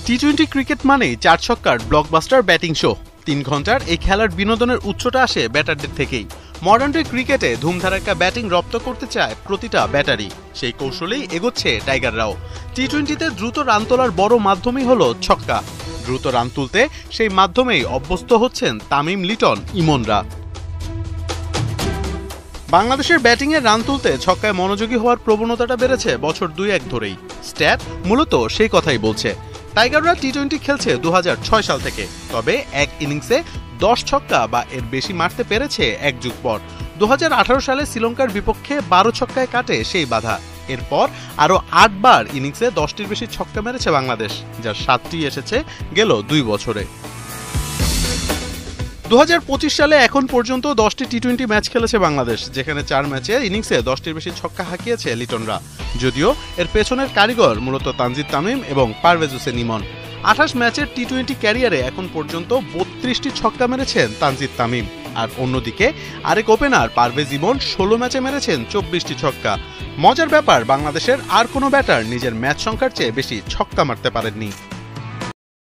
টি-20 cricket মানেই 4 ছক্কার blockbuster batting show. 3 ঘন্টার এই খেলার বিনোদনের উৎসটা আসে ব্যাটারদের থেকেই। মডার্ন ডে ক্রিকেটে ধুমধারাক্কা ব্যাটিং রপ্ত করতে চায় প্রতিটা ব্যাটারি। সেই কৌশলেই এগোচ্ছে টাইগাররাও। টি-20তে দ্রুত রান তোলার বড় মাধ্যমই হলো ছক্কা। দ্রুত রান তুলতে সেই মাধ্যমেই অভ্যস্ত হচ্ছেন তামিম, লিটন, ইমনরা। বাংলাদেশের ব্যাটিংয়ে রান তুলতে ছক্কায় মনোযোগী হওয়ার প্রবণতাটা বেড়েছে বছর 2-1 ধরেই। স্ট্যাট মূলত সেই কথাই বলছে। টাইগাররা টি-20 খেলছে 2006 সাল থেকে, তবে এক ইনিংসে 10 ছক্কা বা এর বেশি মারতে পেরেছে এক যুগ পর। 2018 সালে শ্রীলঙ্কার বিপক্ষে 12 ছক্কায় কাটে সেই বাধা। এরপর আরও 8 বার ইনিংসে 10টির বেশি ছক্কা মেরেছে বাংলাদেশ, যার 7টি এসেছে গেল 2 বছরে। 2025 সালে এখন পর্যন্ত 10টি টি-20 ম্যাচ খেলেছে বাংলাদেশ, যেখানে 4 ম্যাচে ইনিংসে 10টির বেশি ছক্কা হাঁকিয়েছে লিটনরা। যদিও এর পেছনের কারিগর মূলত তানজিদ তামিম এবং পারভেজ হোসেন ইমন। 28 ম্যাচের টি-20 ক্যারিয়ারে এখন পর্যন্ত 32টি ছক্কা মেরেছেন তানজিদ তামিম। আর অন্যদিকে আরেক ওপেনার পারভেজ ইমন 16 ম্যাচে মেরেছেন 24টি ছক্কা। মজার ব্যাপার, বাংলাদেশের আর কোনো ব্যাটার নিজের ম্যাচ সংখ্যার চেয়ে বেশি ছক্কা মারতে পারেননি।